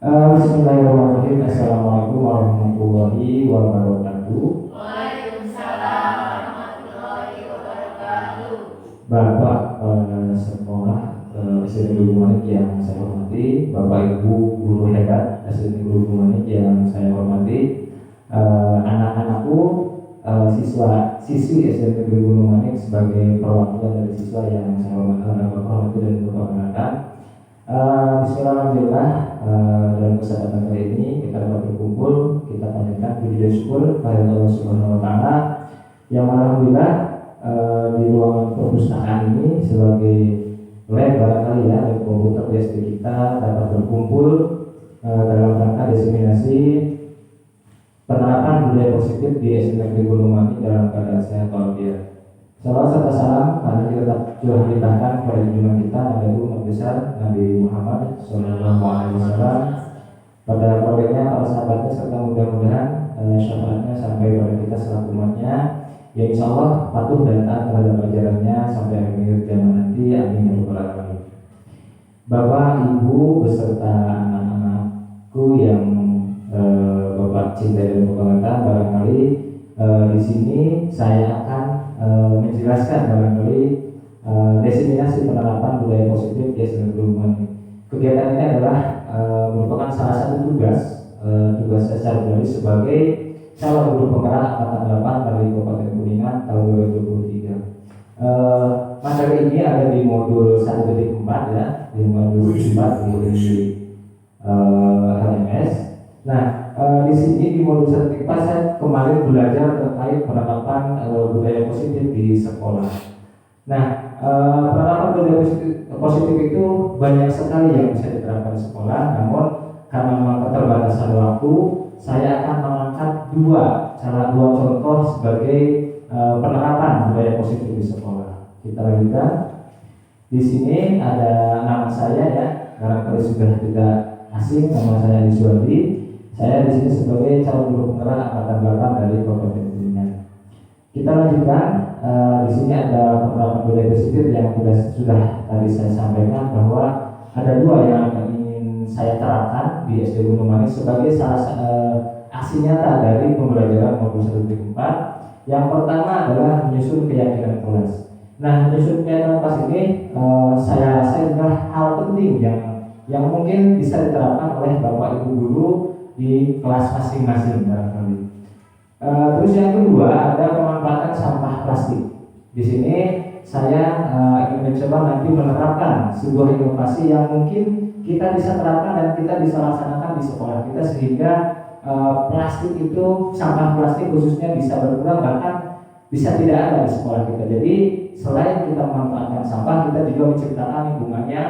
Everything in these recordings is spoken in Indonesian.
Bismillahirrahmanirrahim. Assalamualaikum warahmatullahi wabarakatuh. Waalaikumsalam warahmatullahi wabarakatuh. Bapak sekolah SD Negeri Manik yang saya hormati, Bapak Ibu guru hebat SD Negeri Manik yang saya hormati, anak-anakku, siswi SD Negeri Gunung Manik sebagai perwakilan dari siswa yang saya hormati dan berkenan. Bismillahirrahmanirrahim. Dalam kesempatan kali ini kita dapat berkumpul, kita panjatkan puji dan syukur kepada Allah Subhanahu Wa Taala yang alhamdulillah di ruangan perpustakaan ini sebagai lab barangkali ya, lab komputer di SD kita dapat berkumpul dalam rangka diseminasi penerapan budaya positif di SD Negeri Gunung Manik dalam keadaan sehat walafiat. Salam serta salam mari kita jualkan kepada junjungan kita Nabi Muhammad besar Nabi Muhammad Sallallahu Alaihi Wasallam, pada keluarganya, para sahabatnya, serta mudah-mudahan syafaatnya sampai pada kita selaku umatnya, ya insya Allah patuh dan taat terhadap ajarannya sampai akhir zaman nanti. Amin ya rabbal alamin. Bapak, Ibu beserta anak-anakku yang Bapak cintai dan banggakan, barangkali di sini saya akan menjelaskan barangkali diseminasi penerapan budaya positif di SD Negeri Gunung Manik. Kegiatan ini adalah merupakan salah satu tugas saya secara pribadi sebagai calon guru penggerak angkatan 8 dari Kabupaten Kuningan tahun 2023. Materi ini ada di modul 1.4 ya, di modul 4 di HMS. Nah, di sini di modul 1.4 saya kemarin belajar terkait penerapan budaya positif di sekolah. Nah, penerapan budaya positif itu banyak sekali yang bisa diterapkan di sekolah, namun karena memang keterbatasan waktu, saya akan mengangkat dua contoh sebagai penerapan budaya positif di sekolah. Kita lanjutkan. Di sini ada nama saya ya, barangkali sudah tidak asing, nama saya Iswadi. Saya di sini sebagai calon guru penggerak angkatan 8 dari Kabupaten Kuningan. Kita lanjutkan. Di sini ada penerapan budaya positif yang sudah tadi saya sampaikan bahwa ada dua yang ingin saya terapkan di SD Gunung Manik sebagai salah aksi nyata dari pembelajaran modul 1.4. Yang pertama adalah menyusun keyakinan kelas. Nah, menyusun keyakinan kelas ini saya rasa adalah hal penting yang mungkin bisa diterapkan oleh Bapak Ibu guru di kelas masing-masing barangkali. Terus yang kedua ada pemanfaatan sampah plastik. Di sini saya ingin mencoba nanti menerapkan sebuah inovasi yang mungkin kita bisa terapkan dan kita bisa laksanakan di sekolah kita sehingga plastik itu, sampah plastik khususnya bisa berkurang, bahkan bisa tidak ada di sekolah kita. Jadi selain kita memanfaatkan sampah, kita juga menciptakan lingkungannya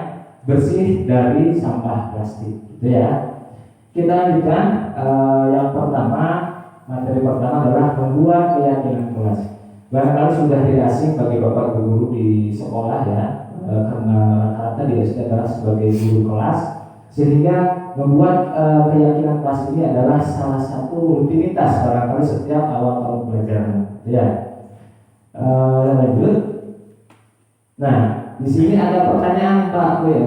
bersih dari sampah plastik, gitu ya. Kita lanjutkan. Yang pertama, materi pertama adalah membuat keyakinan kelas. Barangkali sudah tidak asing bagi Bapak Ibu guru di sekolah ya, karena rata-rata di SD adalah sebagai guru kelas, sehingga membuat keyakinan kelas ini adalah salah satu rutinitas barangkali setiap awal tahun pelajaran. Ya, lanjut. Nah, di sini ada pertanyaan Pak ya.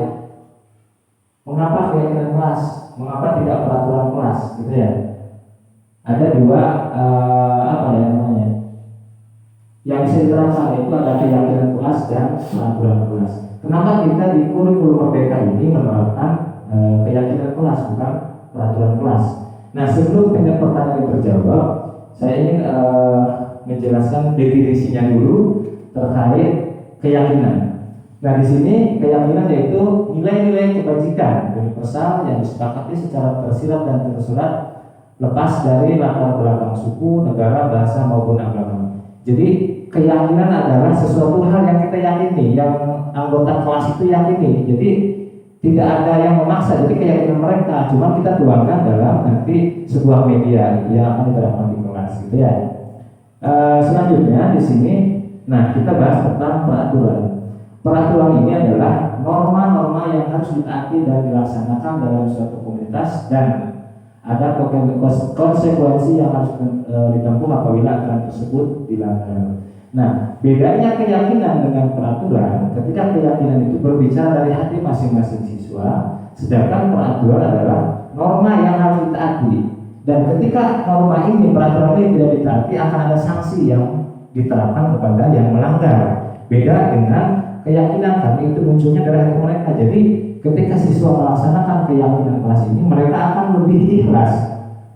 Mengapa keyakinan kelas? Mengapa tidak peraturan kelas? Gitu ya. Ada dua namanya? Yang bisa diterapkan itu ada keyakinan kelas dan peraturan kelas. Kenapa kita di kurikulum Merdeka ini menerapkan keyakinan kelas bukan peraturan kelas? Nah, sebelum pertanyaan terjawab, saya ingin menjelaskan definisinya dulu terkait keyakinan. Nah, di sini keyakinan yaitu nilai-nilai kebajikan universal yang disepakati secara tersirat dan tersurat, lepas dari latar belakang suku, negara, bahasa maupun agama. Jadi keyakinan adalah sesuatu hal yang kita yakini, yang anggota kelas itu yakini. Jadi tidak ada yang memaksa. Jadi keyakinan mereka cuma kita tuangkan dalam nanti sebuah media yang akan diterapkan di kelas, gitu ya. Selanjutnya di sini, nah kita bahas tentang peraturan. Peraturan ini adalah norma-norma yang harus ditaati dan dilaksanakan dalam suatu komunitas dan ada konsekuensi yang harus ditempuh apabila aturan tersebut dilanggar. Nah, bedanya keyakinan dengan peraturan, ketika keyakinan itu berbicara dari hati masing-masing siswa, sedangkan peraturan adalah norma yang harus ditaati. Dan ketika norma ini, peraturan ini tidak ditaati, akan ada sanksi yang diterapkan kepada yang melanggar. Beda dengan keyakinan kami itu munculnya dari hati mereka. Jadi ketika siswa melaksanakan keyakinan kelas ini, mereka akan lebih ikhlas,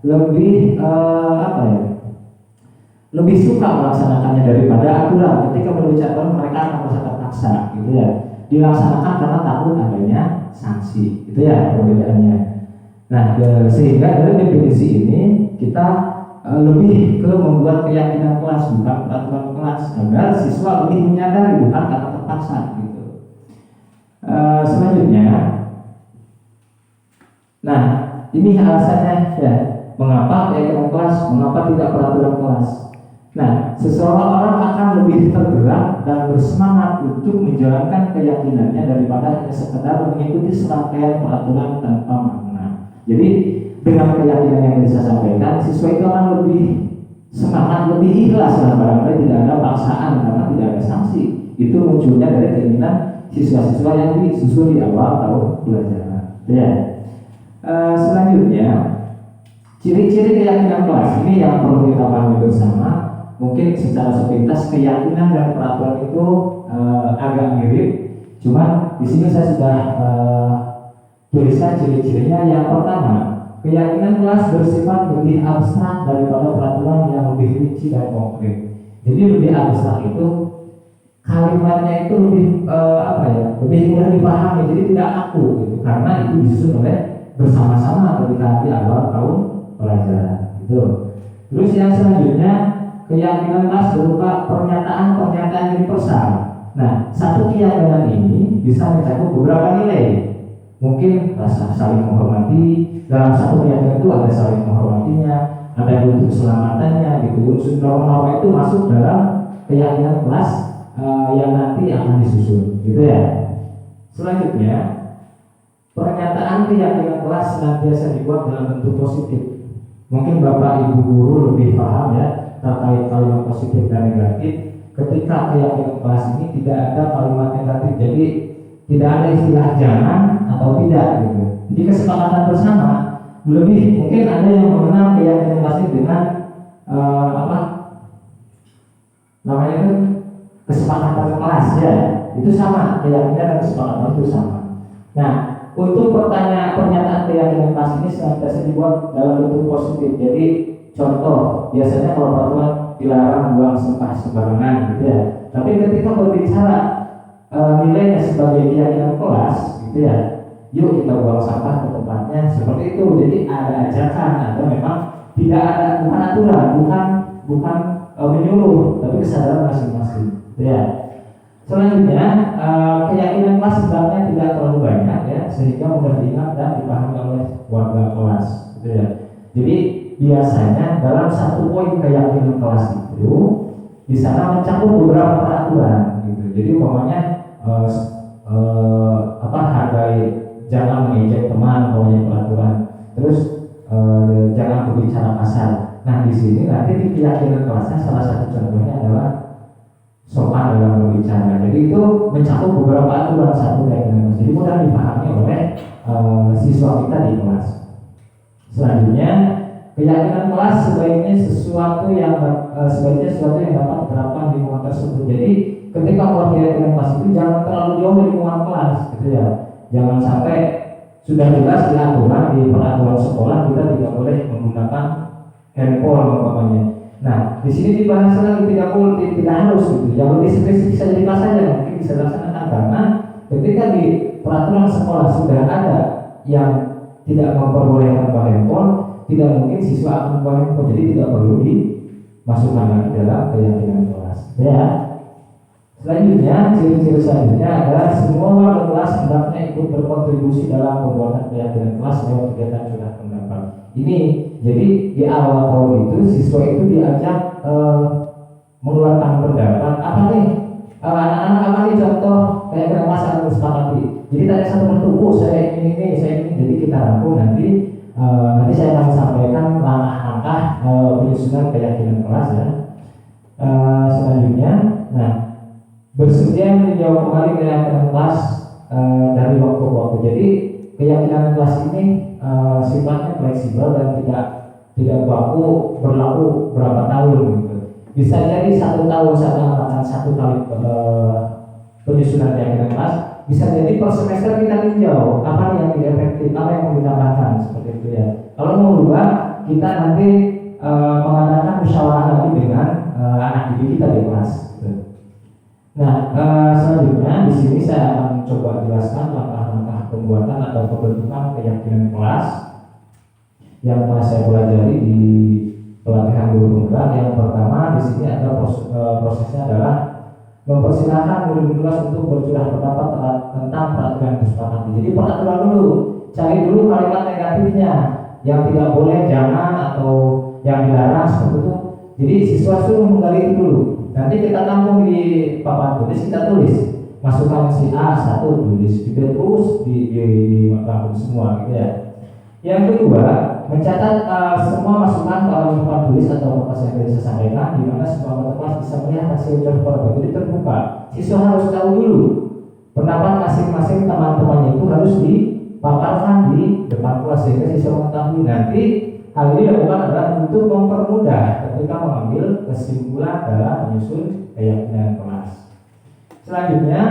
lebih lebih suka melaksanakannya daripada aturan. Ketika berbicara mereka akan merasa terpaksa, gitu ya. Dilaksanakan karena takut adanya sanksi, gitu ya perbedaannya. Nah, sehingga dari definisi ini kita lebih ke membuat keyakinan kelas bukan peraturan kelas agar siswa lebih menyadari bukan karena terpaksa, gitu. Selanjutnya, nah ini alasannya ya, mengapa keyakinan kelas, mengapa tidak peraturan kelas. Nah, seseorang akan lebih tergerak dan bersemangat untuk menjalankan keyakinannya daripada hanya sekedar mengikuti serangkaian peraturan tanpa makna. Jadi dengan keyakinan yang bisa sampaikan, siswa itu akan lebih semangat, lebih ikhlas lah, barangkali tidak ada paksaan karena tidak ada sanksi. Itu munculnya dari keinginan siswa-siswa yang disusun di awal tahun pelajaran. Ya. Selanjutnya, ciri-ciri keyakinan kelas ini yang perlu kita pahami bersama. Mungkin secara sepintas keyakinan dan peraturan itu agak mirip, cuman di sini saya sudah tuliskan ciri-cirinya. Yang pertama, keyakinan kelas bersifat lebih abstrak daripada peraturan yang lebih rinci dan konkret. Jadi lebih abstrak itu kalimatnya itu lebih lebih mudah dipahami, jadi tidak kaku gitu, karena itu disusun oleh bersama-sama ketika di awal tahun pelajaran gitu. Terus yang selanjutnya, keyakinan kelas berupa pernyataan-pernyataan universal. Nah, satu keyakinan ini bisa mencakup beberapa nilai. Mungkin rasa saling menghormati, dalam satu keyakinan itu ada saling menghormatinya, ada untuk keselamatannya, gitu. Unsur norma itu masuk dalam keyakinan kelas yang nanti akan disusun, gitu ya. Selanjutnya, pernyataan keyakinan kelas senantiasa dibuat dalam bentuk positif. Mungkin Bapak Ibu guru lebih paham ya terkait kalimat positif dan negatif. Ketika keyakinan kelas ini tidak ada kalimat negatif, jadi tidak ada istilah jangan atau tidak gitu. Jadi kesepakatan bersama. Lebih mungkin ada yang mengenal keyakinan kelas ini dengan namanya itu kesepakatan kelas ya. Itu sama, keyakinan dan kesepakatan itu sama. Nah, untuk pernyataan keyakinan kelas ini senantiasa dibuat dalam bentuk positif. Jadi contoh, biasanya kalau peraturan dilarang buang sampah sembarangan gitu ya. Tapi ketika berbicara nilainya sebagai keyakinan kelas gitu ya, yuk kita buang sampah ke tempatnya seperti itu. Jadi ada ajakan, atau memang tidak ada, bukan aturan, bukan menyuruh, tapi kesadaran masing-masing gitu ya. Selanjutnya, keyakinan kelas sebenarnya tidak terlalu banyak ya, sehingga mudah diingat dan dipahami oleh warga kelas gitu ya. Jadi biasanya dalam satu poin keyakinan kelas itu di sana mencakup beberapa peraturan gitu. Jadi umpamanya hargai, jangan mengejek teman, umpamanya peraturan. Terus jangan berbicara kasar. Nah, di sini nanti di keyakinan kelasnya salah satu contohnya adalah sopan dalam berbicara. Jadi itu mencakup beberapa aturan satu keyakinan kelas. Jadi mudah dipahami oleh siswa kita di kelas. Selanjutnya, keyakinan kelas sebaiknya sesuatu yang dapat diterapkan di lingkungan tersebut. Jadi ketika buat keyakinan kelas itu jangan terlalu jauh dari lingkungan kelas, gitu ya. Jangan sampai sudah jelas di aturan, di peraturan sekolah kita tidak boleh menggunakan handphone umpamanya. Nah, di sini dibahas lagi tidak boleh, tidak harus gitu. Yang lebih spesifik saja di kelas saja mungkin bisa dilaksanakan, karena ketika di peraturan sekolah sudah ada yang tidak memperbolehkan bawa handphone, tidak mungkin siswa akan membawa handphone, jadi tidak perlu dimasukkan lagi dalam keyakinan kelas. Ya. Selanjutnya, ciri-ciri selanjutnya adalah semua warga kelas hendaknya ikut berkontribusi dalam pembuatan keyakinan kelas lewat kegiatan curhat pendapat. Ini jadi di awal tahun itu siswa itu diajak mengeluarkan pendapat. Apa nih anak-anak, apa nih contoh keyakinan kelas yang disepakati. Jadi tadi satu bertubuh, saya ingin ini, saya ingin, jadi kita rangkum nanti saya akan sampaikan langkah-langkah penyusunan keyakinan kelas ya. Selanjutnya, nah, bersedia meninjau kembali keyakinan kelas dari waktu ke waktu. Jadi keyakinan kelas ini sifatnya fleksibel dan tidak berlaku berapa tahun gitu. Bisa jadi 1 tahun saya mengatakan 1 kali penyusunan keyakinan kelas, bisa jadi per semester kita tinjau apa yang efektif, apa yang mau ditambahkan seperti itu ya. Kalau mau berubah, kita nanti mengadakan musyawarah lagi dengan anak didik kita di kelas. Gitu. Nah, selanjutnya di sini saya akan coba jelaskan langkah-langkah pembuatan atau pembentukan keyakinan kelas yang telah saya pelajari di pelatihan guru penggerak. Yang pertama di sini ada prosesnya adalah mempersilahkan guru kelas untuk bercurah pendapat tentang peraturan yang disepakati. Jadi peraturan dulu, cari dulu kalimat negatifnya, yang tidak boleh, jangan, atau yang dilarang seperti itu. Jadi siswa suruh menggali itu dulu. Nanti kita tampung di papan tulis, kita tulis masukan si A 1 tulis, juga terus di tampung semua gitu ya. Yang kedua, mencatat semua masukan kalau papan tulis atau apa yang saya sampaikan, di mana semua anggota kelas bisa melihat hasil contoh. Jadi terbuka. Siswa harus tahu dulu pendapat masing-masing teman-temannya itu harus dipaparkan di depan kelas sehingga siswa mengetahui. Nanti hal ini dilakukan adalah untuk mempermudah ketika mengambil kesimpulan dalam menyusun keyakinan kelas. Selanjutnya,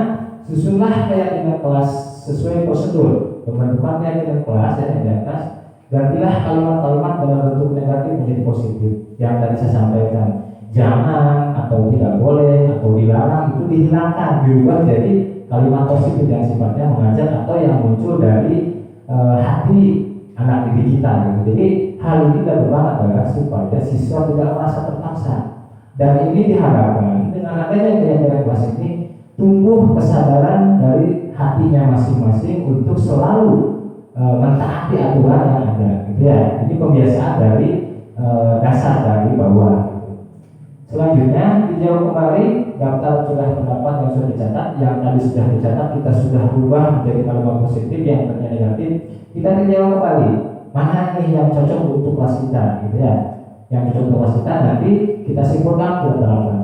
susunlah keyakinan kelas sesuai prosedur pembentukan keyakinan kelas yang di atas. Gantilah kalimat-kalimat dalam bentuk negatif menjadi positif. Yang tadi saya sampaikan, jangan atau tidak boleh atau dilarang itu dihilangkan, diubah jadi kalimat positif yang sifatnya mengajak atau yang muncul dari hati anak didik kita gitu. Jadi hal ini dilakukan adalah supaya siswa tidak merasa terpaksa, dan ini diharapkan dengan adanya keyakinan kelas ini tumbuh kesadaran dari hatinya masing-masing untuk selalu mentaati aturan yang ada gitu ya. Ini pembiasaan dari dasar dari bawah gitu. Selanjutnya dijawab kembali daftar curah pendapat yang sudah dicatat. Yang tadi sudah dicatat kita sudah rubah menjadi kalimat positif, yang ternyata negatif kita dijawab kembali mana nih yang cocok untuk kelas kita gitu ya. Yang cocok untuk kelas kita nanti kita simpulkan, kita terapkan.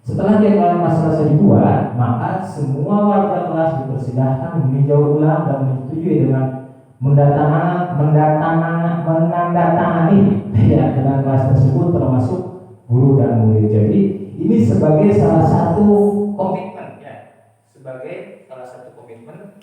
Setelah keyakinan kelas selesai dibuat, maka semua warga kelas dipersilahkan meninjau ulang dan menyetujui dengan menandatangani keyakinan kelas tersebut termasuk guru dan murid. Jadi ini sebagai salah satu komitmen ya, sebagai salah satu komitmen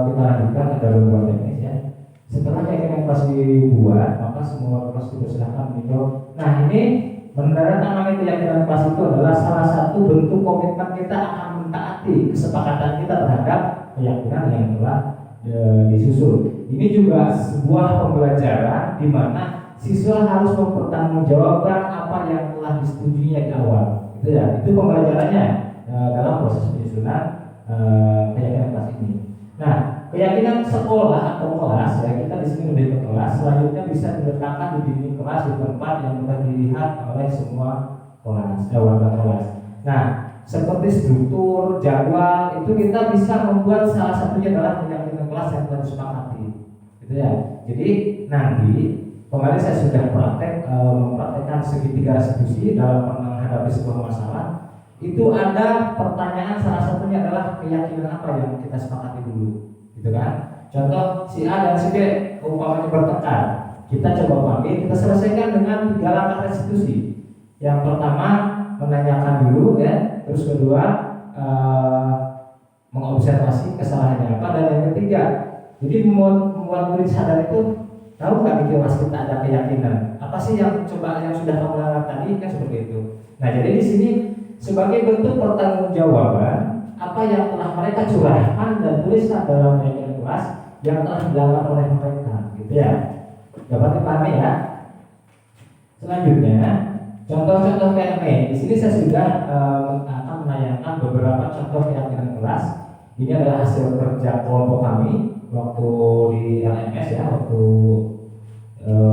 kita lanjutkan ke dalam buat teknis ya. Setelah keyakinan kelas dibuat, maka semua kelas dipersilahkan meninjau. Nah, ini menandatangani keyakinan kelas itu adalah salah satu bentuk komitmen kita akan mentaati kesepakatan kita terhadap keyakinan yang telah disusun. Ini juga sebuah pembelajaran di mana siswa harus mempertanggungjawabkan apa yang telah disetujuinya di awal. Itu ya, itu pembelajarannya dalam proses penyusunan keyakinan kelas ini. Nah, keyakinan sekolah atau kelas ya, kita di sini lebih ke kelas. Selanjutnya bisa diletakkan di dinding kelas di tempat yang mudah dilihat oleh semua kelas, warga kelas. Nah, seperti struktur, jadwal itu kita bisa membuat, salah satunya adalah keyakinan kelas yang telah disepakati. Gitu ya. Jadi nanti kemarin saya sudah mempraktekkan segitiga restitusi dalam menghadapi sebuah masalah. Itu ada pertanyaan, salah satunya adalah keyakinan apa yang kita sepakati dulu, gitu kan? Contoh si A dan si B umpamanya bertengkar, kita coba panggil, kita selesaikan dengan 3 langkah restitusi. Yang pertama menanyakan dulu ya, terus kedua mengobservasi kesalahannya apa, dan yang ketiga jadi membuat murid sadar itu tahu nggak di kelas kita ada keyakinan apa sih yang sudah kamu lakukan tadi, kan seperti itu. Nah, jadi di sini sebagai bentuk pertanggungjawaban apa yang telah mereka curahkan dan tuliskan dalam keyakinan kelas yang telah dilakukan oleh mereka, gitu ya. Dapat dipahami ya. Selanjutnya contoh-contoh KME. Di sini saya sudah akan menayangkan beberapa contoh keyakinan kelas. Ini adalah hasil kerja kelompok kami waktu di LMS ya, waktu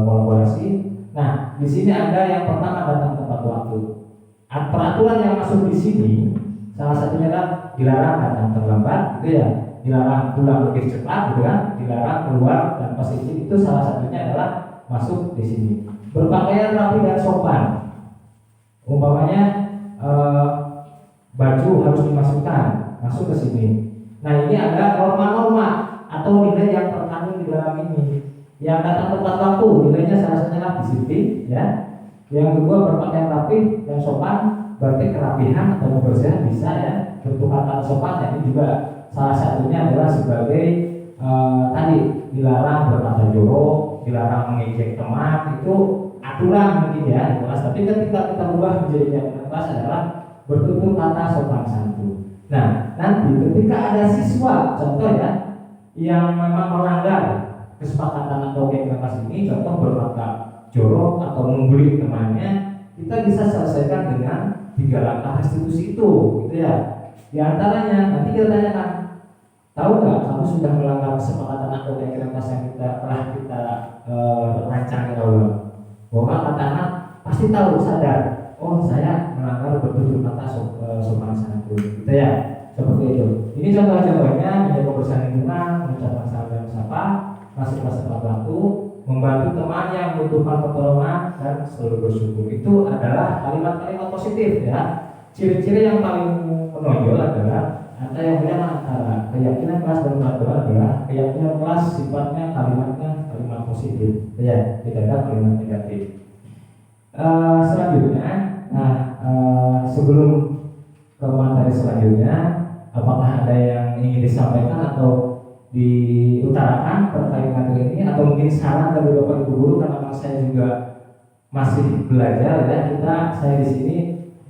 kolaborasi. Nah, di sini ada yang pertama datang tepat waktu. Peraturan yang masuk di sini salah satunya adalah dilarang datang terlambat, gitu ya. dilarang pulang lebih cepat gitu kan, dilarang keluar tanpa izin, itu salah satunya adalah masuk di sini. Berpakaian rapi dan sopan, umpamanya baju harus dimasukkan masuk ke sini. Nah ini ada norma-norma atau nilai yang terkandung di dalam ini. Yang datang tepat waktu, nilainya salah satunya adalah disiplin, ya. Yang kedua berpakaian rapi dan sopan, berarti kerapihan atau kebersihan bisa ya. Bentuk kata sopan ini juga salah satunya adalah sebagai tadi dilarang berkata jorok, dilarang mengejek teman, itu aturan mungkin ya di kelas. Tapi ketika kita ubah menjadi yang kelas adalah bertutur kata sopan santun. Nah nanti ketika ada siswa contoh ya yang memang melanggar kesepakatan atau kelas ini, contoh berkata jorok atau membuli temannya, kita bisa selesaikan dengan 3 langkah restitusi itu, gitu ya. Di antaranya nanti kita tanyakan, tahu nggak kamu sudah melanggar kesepakatan atau kelas yang telah kita rancang di awal? Bahwa kata-kata pasti tahu, sadar, oh saya melanggar bertutur kata sopan santun, gitu ya. Seperti itu. Ini contoh-contohnya menjaga kebersihan lingkungan, mengucapkan salam dan sapa, masuk kelas tepat waktu, membantu teman yang membutuhkan pertolongan, dan selalu bersyukur. Itu adalah kalimat-kalimat positif ya. Ciri-ciri yang paling menonjol adalah ada yang punya antara keyakinan kelas dan peraturan adalah keyakinan kelas sifatnya kalimatnya kalimat positif, ya, tidak ada kalimat negatif. Selanjutnya, sebelum ke materi selanjutnya, apakah ada yang ingin disampaikan atau diutarakan terkait materi ini, atau mungkin saran dari Bapak Ibu guru, karena memang saya juga masih belajar ya. Saya di sini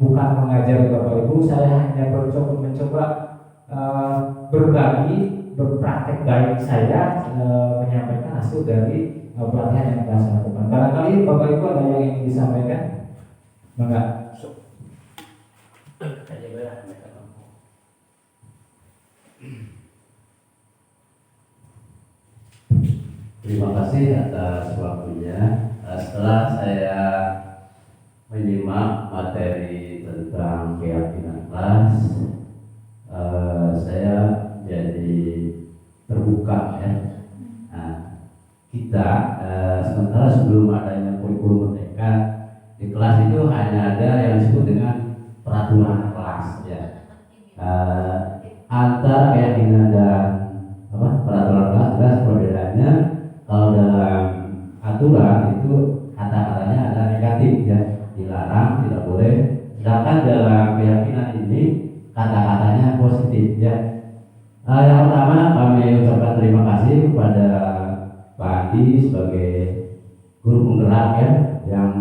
bukan mengajari Bapak Ibu, saya hanya mencoba berbagi, berpraktek baik saya menyampaikan hasil dari pelatihan yang telah saya lakukan. Barangkali Bapak Ibu ada yang ingin disampaikan? Enggak. Terima kasih atas waktunya. Setelah saya menyimak materi tentang keyakinan kelas, saya jadi terbuka ya. Nah, kita sementara sebelum adanya kurikulum merdeka, di kelas itu hanya ada yang disebut dengan peraturan kelas ya. Antara keyakinan dan peraturan kelas jelas perbedaannya. Kalau dalam aturan itu kata-katanya ada negatif ya, dilarang, tidak boleh. Sedangkan dalam keyakinan ini kata-katanya positif ya. Yang pertama kami ucapkan terima kasih kepada Pak Andi sebagai guru penggerak ya, yang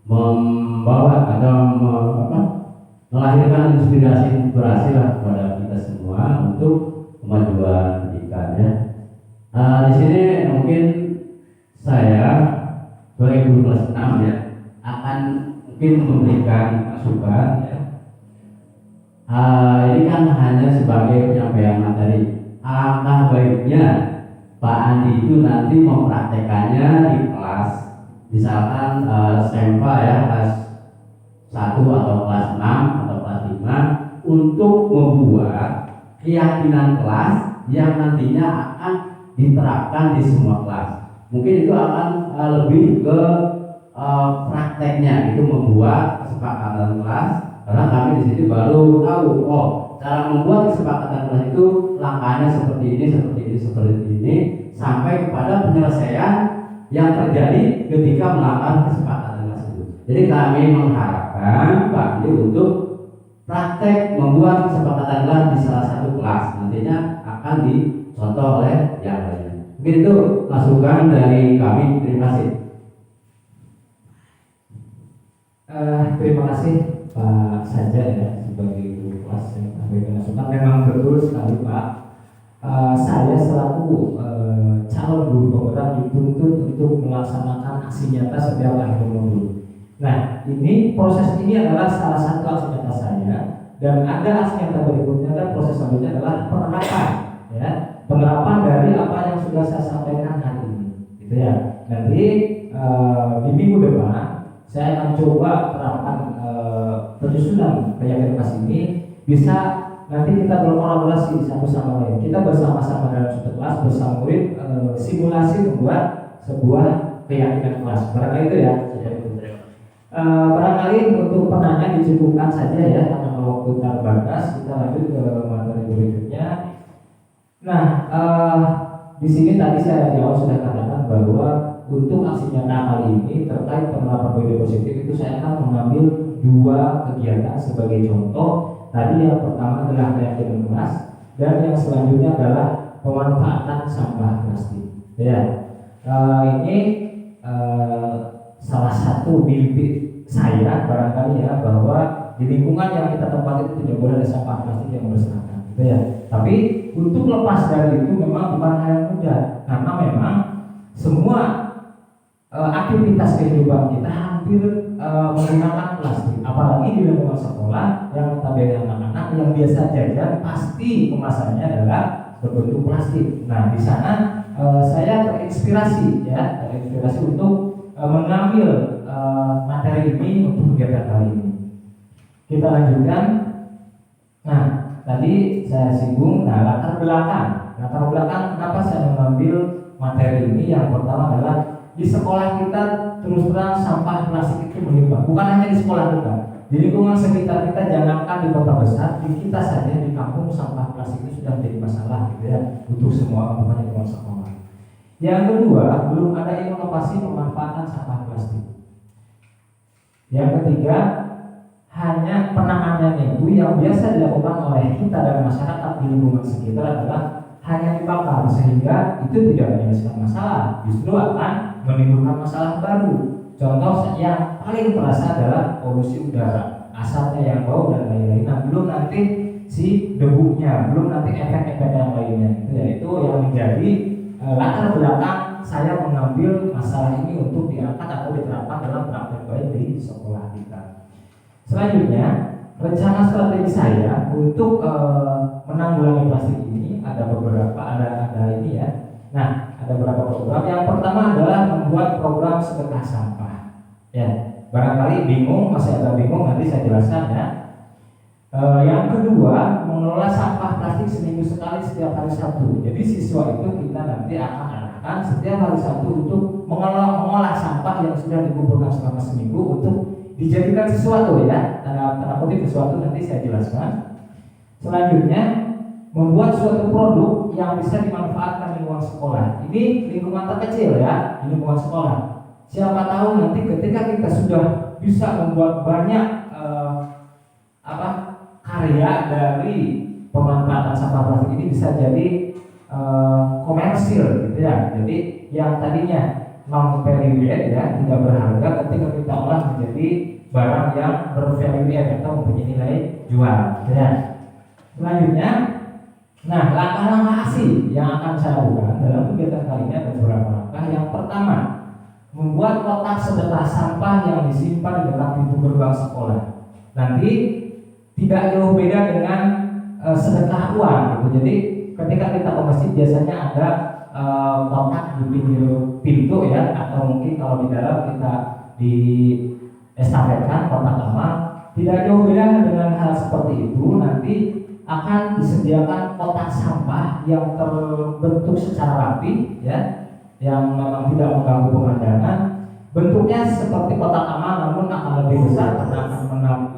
membawa atau melahirkan inspirasi lah kepada kita semua untuk kemajuan pendidikan ya. Di sini mungkin saya sebagai guru kelas 6 ya akan mungkin memberikan masukan ya. Ini kan hanya sebagai penyampaian materi. Alangkah baiknya Pak Andi itu nanti mempraktekannya di kelas, misalkan SMPA ya, kelas 1 atau kelas 6 atau kelas 5, untuk membuat keyakinan kelas yang nantinya akan diterapkan di semua kelas. Mungkin itu akan lebih ke prakteknya, itu membuat kesepakatan kelas. Karena kami di sini baru tahu, cara membuat kesepakatan kelas itu langkahnya seperti ini, sampai kepada penyelesaian yang terjadi ketika melakukan kesepakatan kelas itu. Jadi kami mengharapkan Pak Andi untuk praktek membuat kesepakatan kelas di salah satu kelas, nantinya akan dicontoh oleh yang lainnya. Mungkin itu masukan dari kami. Terima kasih. Terima kasih Pak Saja ya sebagai guru kelas yang memberikan masukan. Memang betul sekali Pak. Saya selaku calon guru penggerak dituntut untuk melaksanakan aksi nyata setiap akhir minggu. Nah, proses ini adalah salah satu aksi nyata saya, dan ada aksi nyata berikutnya, dan proses selanjutnya adalah penerapan, ya, penerapan dari apa yang sudah saya sampaikan hari ini, gitu ya. Nanti di minggu depan saya akan coba terapkan penyusunan keyakinan kelas ini bisa nanti kita berkolaborasi satu sama lain. Kita bersama-sama dalam satu kelas bersama murid simulasi membuat sebuah keyakinan kelas. Barangkali itu ya. Barangkali untuk penanya dicukupkan saja ya karena waktu terbatas. Kita lanjut ke materi berikutnya. Nah, di sini tadi saya di awal sudah katakan bahwa untuk aksi nyata kali ini terkait penerapan budaya positif itu saya akan mengambil dua kegiatan sebagai contoh. Tadi yang pertama adalah keyakinan kelas dan yang selanjutnya adalah pemanfaatan sampah plastik. Ya, ini salah satu mimpi saya barangkali ya bahwa di lingkungan yang kita tempati itu tidak boleh ada sampah plastik yang berserakan, gitu ya. Tapi untuk lepas dari itu memang bukan hal yang mudah karena memang semua aktivitas kehidupan kita hampir menggunakan plastik, apalagi di lingkungan sekolah yang notabene anak-anak yang biasa jajan pasti kemasannya adalah berbentuk plastik. Nah, di sana saya terinspirasi untuk mengambil materi ini untuk kegiatan kali ini. Kita lanjutkan. Nah, tadi saya singgung, latar belakang kenapa saya mengambil materi ini. Yang pertama adalah di sekolah kita terus terang sampah plastik itu melimpah. Bukan hanya di sekolah kita, di lingkungan sekitar kita, jangankan di kota besar, di kita saja di kampung sampah plastik itu sudah menjadi masalah, gitu ya, untuk semua bukan hanya di sekolah. Yang kedua, belum ada inovasi pemanfaatan sampah plastik. Yang ketiga, hanya penanganannya itu yang biasa dilakukan oleh kita dan masyarakat di lingkungan sekitar adalah hanya dibakar, sehingga itu tidak menyelesaikan masalah, justru akan menimbulkan masalah baru. Contoh yang paling terasa adalah polusi udara, asapnya yang bau dan lain-lain. Nah, belum nanti si debunya, belum nanti efek-efek yang lainnya. Itu yang menjadi latar belakang saya mengambil masalah ini untuk diangkat atau diterapkan dalam praktek baik di sekolah kita. Selanjutnya, rencana strategi saya untuk menanggulangi plastik ini ada beberapa, ada ini ya. Nah, ada beberapa program. Yang pertama adalah membuat program sedekah sampah. Ya, barangkali bingung, masih agak bingung, nanti saya jelaskan ya. Yang kedua, mengelola sampah plastik seminggu sekali setiap hari Sabtu. Jadi siswa itu kita nanti akan arahkan setiap hari Sabtu untuk mengolah sampah yang sudah dikumpulkan selama seminggu untuk dijadikan sesuatu ya. Tanda kutip sesuatu, nanti saya jelaskan. Selanjutnya, membuat suatu produk yang bisa dimanfaatkan di lingkungan sekolah. Ini lingkungan terkecil ya, di lingkungan sekolah. Siapa tahu nanti ketika kita sudah bisa membuat banyak karya dari pemanfaatan sampah plastik ini bisa jadi komersil, gitu ya. Jadi yang tadinya non value add ya, tidak berharga, ketika kita olah menjadi barang yang bervalue add atau mempunyai nilai jual, gitu ya. Selanjutnya, nah, langkah-langkah aksi yang akan saya lakukan dalam kegiatan kali ini ada beberapa langkah. Yang pertama, membuat kotak sedekah sampah yang disimpan di dekat pintu gerbang sekolah. Nanti tidak jauh beda dengan sedekah uang, gitu. Jadi ketika kita ke masjid biasanya ada kotak di pinggir pintu ya, atau mungkin kalau di dalam kita di estafetkan kotak amal. Tidak jauh beda dengan hal seperti itu. Nanti akan disediakan kotak sampah yang terbentuk secara rapi ya, yang memang tidak mengganggu pemandangan. Bentuknya seperti kotak amal, namun akan lebih besar karena akan menampung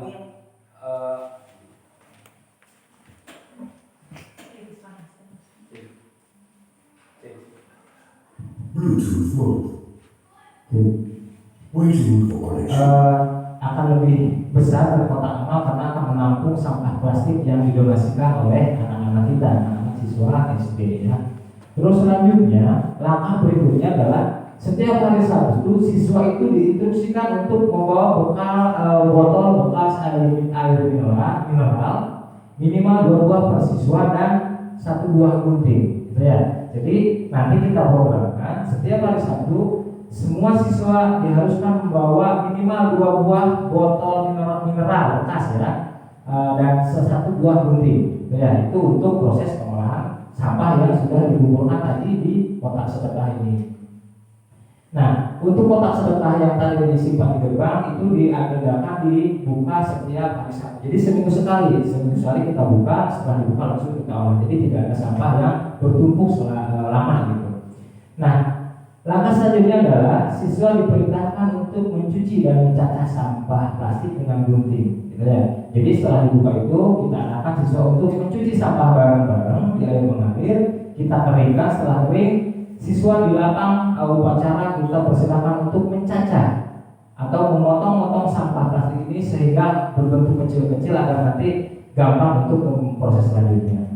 Bluetooth mode. Waiting for connection. Akan lebih besar dari kotak amal karena akan menampung sampah plastik yang didonasikan oleh anak-anak kita, anak-anak siswa SD ya. Terus selanjutnya, langkah berikutnya adalah setiap hari Sabtu siswa itu diinstruksikan untuk membawa bekal botol bekas air mineral minimal 2 buah per siswa dan 1 buah gunting, gitu ya. Jadi nanti kita programkan setiap hari Sabtu semua siswa diharuskan membawa minimal 2 buah botol mineral bekas ya, dan 1 buah gunting, ya. Itu untuk proses pengolahan sampah yang sudah dikumpulkan tadi di kotak sedekah ini. Nah, untuk kotak sedekah yang tadi disimpan di gerbang itu diagendakan dibuka setiap hari Sabtu. Jadi seminggu sekali kita buka, setelah dibuka langsung kita olah. Jadi tidak ada sampah yang bertumpuk lama gitu. Nah, langkah selanjutnya adalah siswa diperintahkan untuk mencuci dan mencacah sampah plastik dengan gunting, gitu ya. Jadi setelah dibuka itu kita arahkan siswa untuk mencuci sampah bareng-bareng di air mengalir. Kita keringkan, setelah kering siswa di lapang upacara kita persilakan untuk mencacah atau memotong-motong sampah plastik ini sehingga berbentuk kecil-kecil agar nanti gampang untuk proses selanjutnya.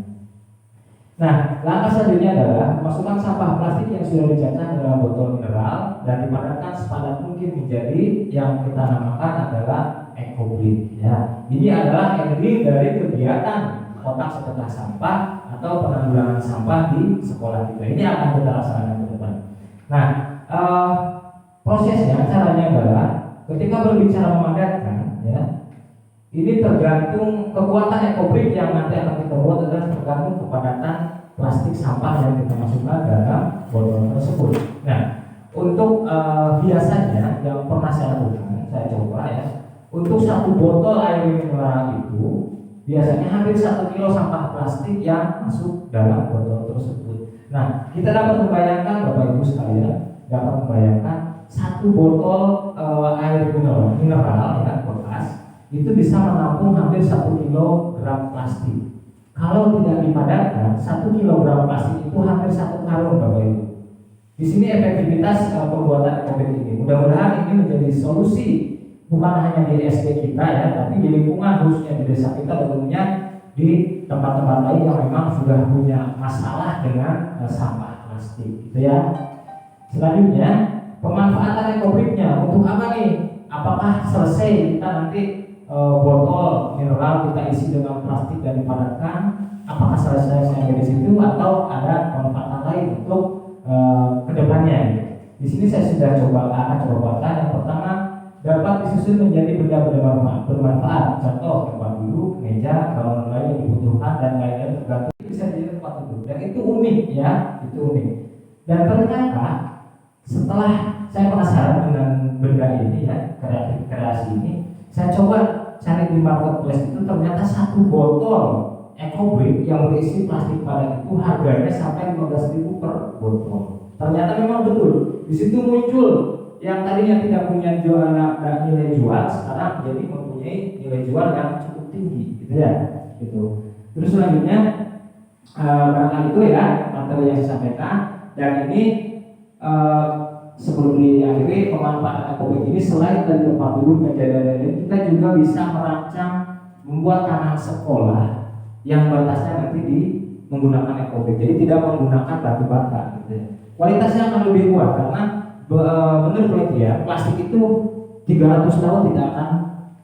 Nah, langkah selanjutnya adalah masukkan sampah plastik yang sudah dicacah dalam botol mineral dan dipadatkan sepadat mungkin menjadi yang kita namakan adalah ekobrik. Ya, ini adalah ending dari kegiatan kotak sedekah sampah atau penanggulangan sampah di sekolah kita. Ini akan kita laksanakan ke depan. Nah, prosesnya caranya adalah ketika berbicara memadatkan, ya, ini tergantung kekuatan ekobrik yang nanti akan kita buat adalah tergantung kepadatan plastik sampah yang kita masukkan dalam botol tersebut. Nah, untuk biasanya yang pernah saya lakukan, saya coba ya, untuk satu botol air mineral itu biasanya hampir 1 kilo sampah plastik yang masuk dalam botol tersebut. Nah, kita dapat membayangkan Bapak Ibu sekalian, dapat membayangkan satu botol air mineral ya, bekas itu bisa menampung hampir 1 kilogram plastik. Kalau tidak dipadatkan, 1 kilogram plastik itu hampir 1 karung Bapak Ibu. Di sini efektivitas pembuatan ekobrik ini. Mudah-mudahan ini menjadi solusi bukan hanya di SD kita ya, tapi di lingkungan khususnya di desa kita, tentunya di tempat-tempat lain yang memang sudah punya masalah dengan sampah plastik, gitu ya. Selanjutnya, pemanfaatan ekobriknya untuk apa nih? Apakah selesai kita nanti botol mineral kita isi dengan plastik dan dipadatkan? Apakah selesai sampai di situ atau ada manfaat lain untuk kedepannya? Di sini saya sudah akan coba buatkan. Yang pertama, dapat disusun menjadi benda-benda bermanfaat. Contoh tempat duduk, meja, bangunan lain yang dibutuhkan dan lain-lain tergantung bisa jadi tempat duduk. Dan itu unik ya, itu unik. Dan ternyata setelah saya penasaran dengan benda ini ya, kreasi ini, saya coba cari di marketplace itu ternyata satu botol ekobrik yang berisi plastik padat itu harganya sampai 15.000 per botol. Ternyata memang betul. Di situ muncul yang tadinya tidak punya nilai jual sekarang jadi mempunyai nilai jual yang cukup tinggi, gitu ya. Gitu. Terus selanjutnya barangkali itu ya materi yang saya sampaikan, dan ini sebelum diakhiri pemanfaatan ekobrik ini selain dari tempat duduk meja dan lain-lain, kita juga bisa merancang membuat taman sekolah yang batasnya nanti menggunakan ekobrik, jadi tidak menggunakan batu bata, gitu ya. Kualitasnya akan lebih kuat karena menurut penelitian plastik itu 300 tahun tidak akan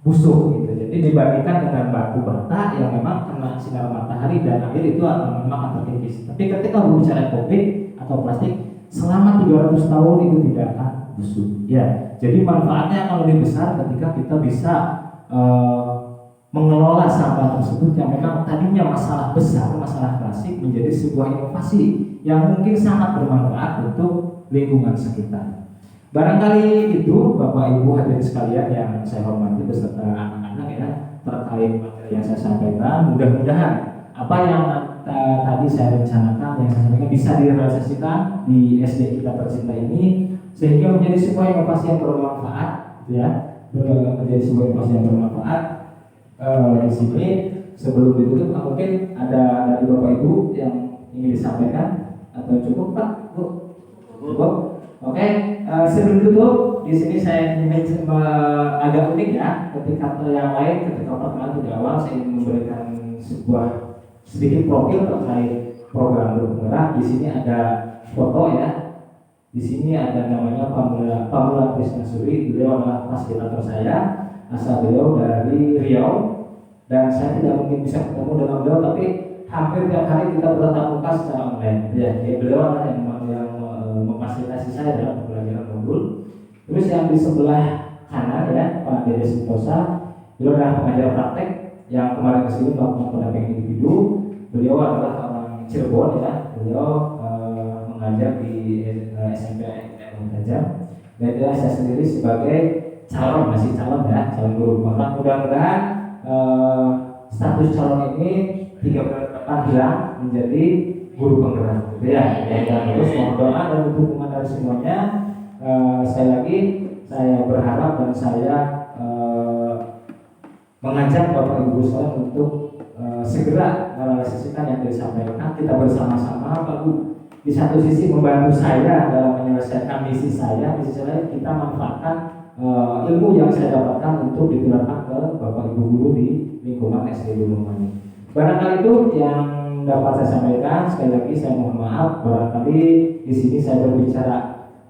busuk gitu. Jadi dibandingkan dengan batu bata yang memang kena sinar matahari dan akhir itu memang akan terkikis. Tapi ketika berbicara ekobrik atau plastik selama 300 tahun itu tidak akan busuk. Ya, jadi manfaatnya akan lebih besar ketika kita bisa mengelola sampah tersebut yang memang tadinya masalah besar, masalah klasik menjadi sebuah inovasi yang mungkin sangat bermanfaat untuk lingkungan sekitar. Barangkali itu Bapak Ibu hadirin sekalian yang saya hormati beserta anak-anak ya, terkait materi yang saya sampaikan. Mudah-mudahan apa yang tadi saya rencanakan, yang saya sampaikan bisa direalisasikan di SD kita tercinta ini sehingga menjadi sebuah inovasi yang bermanfaat ya, menjadi sebuah inovasi yang bermanfaat. Di sini sebelum ditutup mungkin ada dari Bapak Ibu yang ingin disampaikan atau cukup Pak? Cukup. Oke, sebelum tutup di sini saya ingin agak unik ya, ketika yang lain ketika perkenalan di awal saya ingin memberikan sebuah sedikit profil terkait program Guru Penggerak. Di sini ada foto ya. Di sini ada namanya Pamula Krisnasuri. Beliau adalah fasilitator saya. Asal beliau dari Riau dan saya tidak mungkin bisa ketemu dengan beliau, tapi hampir tiap hari kita bertatap muka secara online. Ya, beliau adalah yang memfasilitasi saya dalam pembelajaran modul. Terus yang di sebelah kanan ya Pak Dede Sentosa, beliau adalah pengajar praktek yang kemarin kesini melakukan pendampingan individu. Beliau adalah orang Cirebon ya. Beliau mengajar di SMP Tajam. Dan saya sendiri sebagai calon, masih calon ya, calon guru penggerak. Mudah-mudahan status calon ini 3 bulan ke depan hilang menjadi guru penggerak, gitu ya. Dan terus mohon doa dan dukungan dari semuanya. Sekali lagi saya berharap dan saya mengajak Bapak Ibu sekalian untuk segera merealisasikan yang disampaikan. Kita bersama-sama, Pak Bu, di satu sisi membantu saya dalam menyelesaikan misi saya, di sisi lain kita manfaatkan ilmu yang saya dapatkan untuk ditularkan ke Bapak Ibu guru di lingkungan SD Gunung Mani. Barangkali itu yang dapat saya sampaikan. Sekali lagi saya mohon maaf, barangkali di sini saya berbicara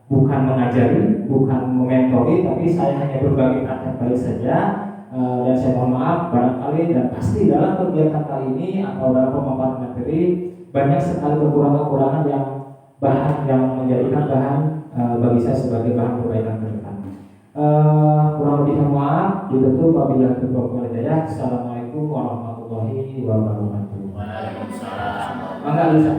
bukan mengajari, bukan mementori, tapi saya hanya berbagi praktek baik saja. Dan saya mohon maaf barangkali dan pasti dalam kegiatan kali ini atau dalam pemaparan materi banyak sekali kekurangan-kekurangan yang menjadikan bahan bagi saya sebagai bahan perbaikan ke depan. Kurang lebih mohon maaf, ditutup wabillahi taufiq wal hidayah. Assalamualaikum warahmatullahi wabarakatuh. Waalaikumsalam. Mangga bisa